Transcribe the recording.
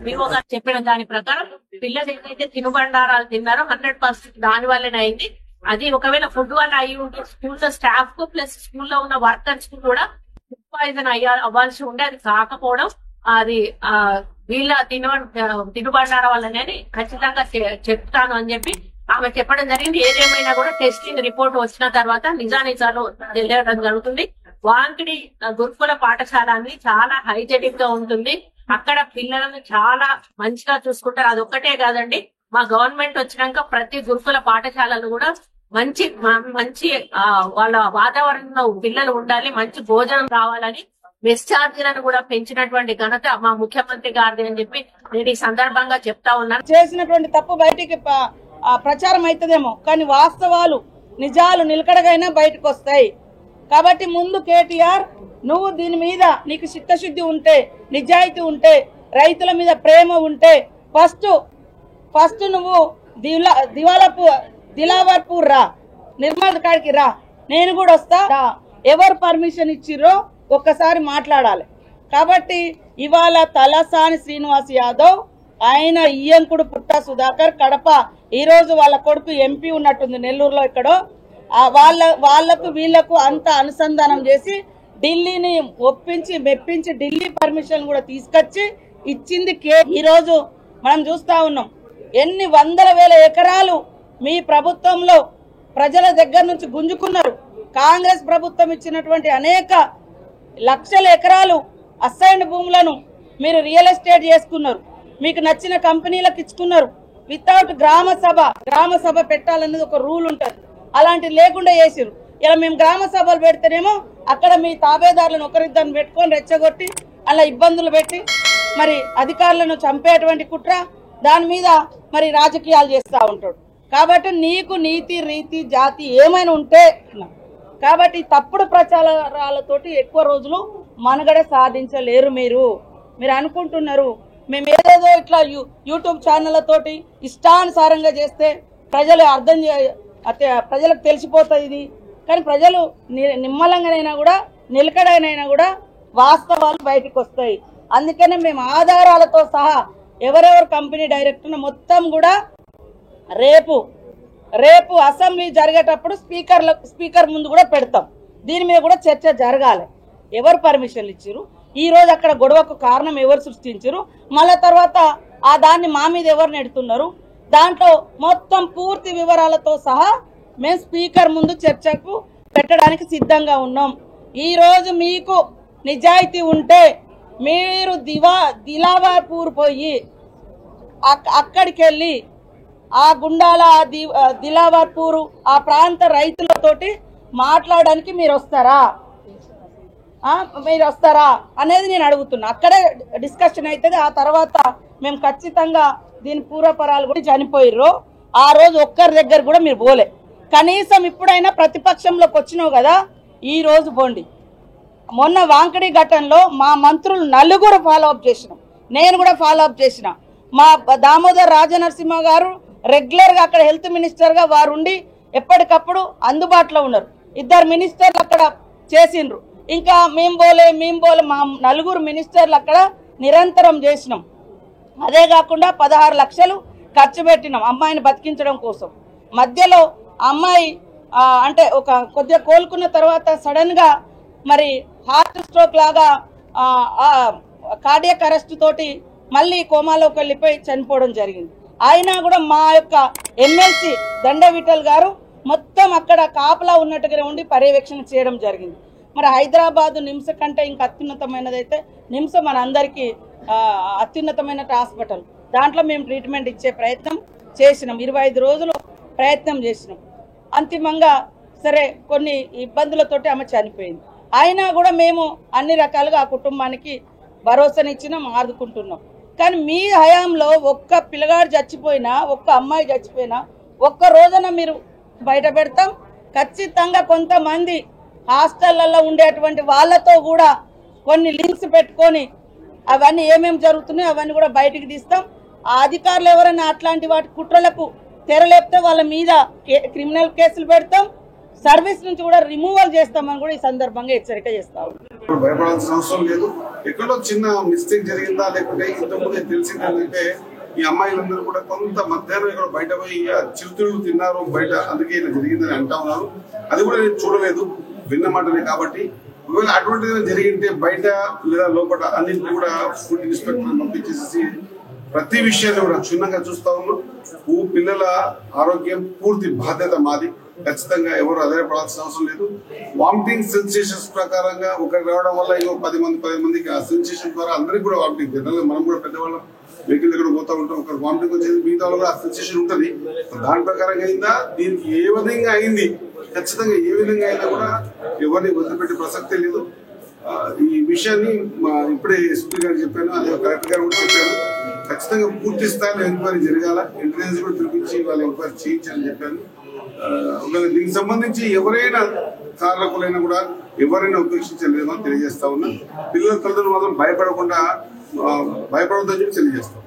Vivo గారు చెప్పిన దాని ప్రకారం పిల్లలు ఏదైతే తినుబండారాలు తిన్నారో 100% దాని వల్లనే అయింది. అది ఒకవేళ ఫుడ్ వల్ల అయ్యి ఉంటే స్కూల్లో స్టాఫ్ కు ప్లస్ స్కూల్లో ఉన్న వర్కర్స్ కు కూడా ఫుడ్ పాయిజన్ అవ్వాల్సి ఉండే, అది కాకపోవడం అది వీళ్ళ తినుబండారం వల్లనే ఖచ్చితంగా చెప్తాను అని చెప్పి ఆమె చెప్పడం జరిగింది. ఏదేమైనా కూడా టెస్టింగ్ రిపోర్ట్ వచ్చిన తర్వాత నిజానిజాలు తెలియడం జరుగుతుంది. వాంకిడి గురుకుల పాఠశాల అనేది చాలా హైజెనిక్ గా ఉంటుంది. అక్కడ పిల్లలను చాలా మంచిగా చూసుకుంటారు. అదొక్కటే కాదండి, మా గవర్నమెంట్ వచ్చినాక ప్రతి గురుకుల పాఠశాలలు కూడా మంచి వాళ్ళ వాతావరణంలో పిల్లలు ఉండాలి, మంచి భోజనం రావాలని మెస్ ఛార్జీలను కూడా పెంచినటువంటి ఘనత మా ముఖ్యమంత్రి గారిది అని చెప్పి నేను ఈ సందర్భంగా చెప్తా ఉన్నాను. చేసినటువంటి తప్పు బయటికి ప్రచారం అవుతుందేమో, కానీ వాస్తవాలు నిజాలు నిలకడగైనా బయటకు వస్తాయి. కాబట్టి ముందు కేటీఆర్, నువ్వు దీని మీద నీకు చిత్తశుద్ధి ఉంటే, నిజాయితీ ఉంటే, రైతుల మీద ప్రేమ ఉంటే ఫస్ట్ నువ్వు దిలావర్పూర్ రా, నిర్మల్ కాడికి రా, నేను కూడా వస్తా. ఎవరు పర్మిషన్ ఇచ్చిర్రో ఒక్కసారి మాట్లాడాలి. కాబట్టి ఇవాళ తలసాని శ్రీనివాస్ యాదవ్, ఆయన ఇయ్యంకుడు పుట్ట సుధాకర్ కడప, ఈ రోజు వాళ్ళ కొడుకు ఎంపీ ఉన్నట్టుంది నెల్లూరులో ఎక్కడో, వాళ్లకు వీళ్లకు అంత అనుసంధానం చేసి ఢిల్లీని ఒప్పించి మెప్పించి ఢిల్లీ పర్మిషన్ కూడా తీసుకొచ్చి ఇచ్చింది ఈ రోజు మనం చూస్తా ఉన్నాం. ఎన్ని వందల వేల ఎకరాలు మీ ప్రభుత్వంలో ప్రజల దగ్గర నుంచి గుంజుకున్నారు. కాంగ్రెస్ ప్రభుత్వం ఇచ్చినటువంటి అనేక లక్షల ఎకరాలు అసైన్డ్ భూములను మీరు రియల్ ఎస్టేట్ చేసుకున్నారు, మీకు నచ్చిన కంపెనీలకు ఇచ్చుకున్నారు. వితౌట్ గ్రామ సభ పెట్టాలనేది ఒక రూల్ ఉంటుంది, అలాంటివి లేకుండా చేసిరు. ఇలా మేము గ్రామ సభలు పెడితేనేమో అక్కడ మీ తాబేదారులను ఒకరిద్దరిని పెట్టుకొని రెచ్చగొట్టి అలా ఇబ్బందులు పెట్టి మరి అధికారులను చంపేటువంటి కుట్ర, దాని మీద మరి రాజకీయాలు చేస్తూ ఉంటాడు. కాబట్టి నీకు నీతి రీతి జాతి ఏమైనా ఉంటే, కాబట్టి తప్పుడు ప్రచారాలతోటి ఎక్కువ రోజులు మనుగడ సాధించలేరు. మీరు అనుకుంటున్నారు మేము ఏదేదో ఇట్లా యూట్యూబ్ ఛానళ్లతోటి ఇష్టానుసారంగా చేస్తే ప్రజలకు తెలిసిపోతుంది ఇది. కానీ ప్రజలు నిమ్మలంగానైనా కూడా నిలకడైనా కూడా వాస్తవాలు బయటకు వస్తాయి. అందుకనే మేము ఆధారాలతో సహా ఎవరెవరు కంపెనీ డైరెక్టర్ మొత్తం కూడా రేపు అసెంబ్లీ జరిగేటప్పుడు స్పీకర్ ముందు కూడా పెడతాం. దీని మీద కూడా చర్చ జరగాలి. ఎవరు పర్మిషన్లు ఇచ్చారు, ఈ రోజు అక్కడ గొడవకు కారణం ఎవరు సృష్టించారు, మళ్ళా తర్వాత దాన్ని మా మీద ఎవరు నెడుతున్నారు, దాంట్లో మొత్తం పూర్తి వివరాలతో సహా మేము స్పీకర్ ముందు చర్చకు పెట్టడానికి సిద్ధంగా ఉన్నాం. ఈ రోజు మీకు నిజాయితీ ఉంటే మీరు దిలావర్పూర్ పోయి అక్కడికి వెళ్ళి ఆ గుండాల దిలావర్పూర్ ఆ ప్రాంత రైతులతోటి మాట్లాడడానికి మీరు వస్తారా అనేది నేను అడుగుతున్నా. అక్కడే డిస్కషన్ అవుతుంది. ఆ తర్వాత మేము ఖచ్చితంగా దీని పూర్వపరాలు కూడా చనిపోయిర్రు, ఆ రోజు ఒక్కరి దగ్గర కూడా మీరు పోలే. కనీసం ఇప్పుడైనా ప్రతిపక్షంలోకి వచ్చినావు కదా, ఈ రోజు పోండి. మొన్న వాంకడి ఘటనలో మా మంత్రులు నలుగురు ఫాలోఅప్ చేసినాం, నేను కూడా ఫాలోఅప్ చేసిన. మా దామోదర్ రాజనరసింహ గారు రెగ్యులర్ గా అక్కడ హెల్త్ మినిస్టర్ గా వారు ఉండి ఎప్పటికప్పుడు అందుబాటులో ఉన్నారు. 2 మినిస్టర్లు అక్కడ చేసిండ్రు. ఇంకా మేము పోలే మా నలుగురు మినిస్టర్లు అక్కడ నిరంతరం చేసినాం. అదే కాకుండా 16 లక్షలు ఖర్చు పెట్టినాం అమ్మాయిని బతికించడం కోసం. మధ్యలో అమ్మాయి అంటే కొద్దిగా కోలుకున్న తర్వాత సడన్ గా మరి హార్ట్ స్ట్రోక్ లాగా కార్డియాక్ అరెస్ట్ తోటి మళ్ళీ కోమాలోకి వెళ్ళిపోయి చనిపోవడం జరిగింది. అయినా కూడా మా యొక్క ఎమ్మెల్సీ దండ విఠల్ గారు మొత్తం అక్కడ కాపలా ఉన్నట్టుగానే ఉండి పర్యవేక్షణ చేయడం జరిగింది. మరి హైదరాబాద్ నిమ్స్ కంటే ఇంకా అత్యున్నతమైనదైతే నిమ్స్ మన అందరికీ అత్యున్నతమైన హాస్పిటల్. దాంట్లో మేము ట్రీట్మెంట్ ఇచ్చే ప్రయత్నం చేసినాం, 25 రోజులు ప్రయత్నం చేసినాం. అంతిమంగా సరే కొన్ని ఇబ్బందులతోటి ఆమె చనిపోయింది. అయినా కూడా మేము అన్ని రకాలుగా ఆ కుటుంబానికి భరోసానిచ్చినాం, ఆదుకుంటున్నాం. కానీ మీ హయాంలో ఒక్క పిల్లగాడు చచ్చిపోయినా, ఒక్క అమ్మాయి చచ్చిపోయినా ఒక్క రోజున మీరు బయట పెడతాం. ఖచ్చితంగా కొంతమంది హాస్టళ్లలో ఉండేటువంటి వాళ్ళతో కూడా కొన్ని లింక్స్ పెట్టుకొని అవన్నీ ఏమేమి జరుగుతున్నాయో అవన్నీ కూడా బయటికి తీస్తాం. ఆ అధికారులు ఎవరైనా అట్లాంటి వాటి కుట్రలకు తెరలేపితే వాళ్ళ మీద క్రిమినల్ కేసులు పెడతాం, సర్వీస్ నుంచి కూడా రిమూవల్ చేస్తామని కూడా ఈ సందర్భంగా హెచ్చరిక చేస్తాం. భయపడాల్సిన అవసరం లేదు. ఎక్కడో చిన్న మిస్టేక్ జరిగిందా లేకుంటే ఇంతకుముందే తెలిసిందంటే ఈ అమ్మాయిలందరూ కూడా కొంత మధ్యాహ్నం ఇక్కడ బయట పోయి చిరుతిళ్ళు తిన్నారు బయట, అందుకే ఇలా జరిగిందని అంటా ఉన్నారు. అది కూడా నేను చూడలేదు, విన్న మాటనే. కాబట్టి ఒకవేళ అటువంటిది జరిగింటే బయట లేదా లోపల అన్నింటినీ కూడా ఫుడ్ ఇన్స్పెక్టర్ పంపించేసి ప్రతి విషయాన్ని కూడా క్షుణ్ణంగా చూస్తా ఉన్నాం. పిల్లల ఆరోగ్యం పూర్తి బాధ్యత మాది. ఖచ్చితంగా ఎవరు అధైర్యపడాల్సిన అవసరం లేదు. వామిటింగ్ సెన్సేషన్స్ ప్రకారంగా ఒకరికి రావడం వల్ల ఇంకో 10 మందికి ఆ సెన్సేషన్ ద్వారా అందరికి కూడా వామిటింగ్. జనరల్గా మనం కూడా పెద్దవాళ్ళం వెహికల్ దగ్గర పోతా ఉంటాం, ఒకరు వామిటింగ్ వచ్చేది మిగతా వాళ్ళకి ఆ సెన్సేషన్ ఉంటుంది. దాని ప్రకారంగా అయిందా, దీనికి ఏ విధంగా అయింది, ఖచ్చితంగా ఏ విధంగా అయినా కూడా ఎవరిని వదిలిపెట్టే ప్రసక్తే లేదు. ఈ విషయాన్ని ఇప్పుడే ఎస్పీ గారు చెప్పాను, అదే కలెక్టర్ గారు కూడా చెప్పాను. ఖచ్చితంగా పూర్తి స్థాయిలో ఎంక్వైరీ జరగాల, ఇంటెలిజెన్స్ కూడా పిలిపించి వాళ్ళు ఎంక్వైరీ చేయించాలని చెప్పాను. దీనికి సంబంధించి ఎవరైనా కారకులైనా కూడా ఎవరైనా ఉపేక్షించలేదని తెలియజేస్తా ఉన్నా. పిల్లల తల్లిదండ్రులు మాత్రం భయపడకుండా భయపడొద్దని చెప్పి తెలియజేస్తాం.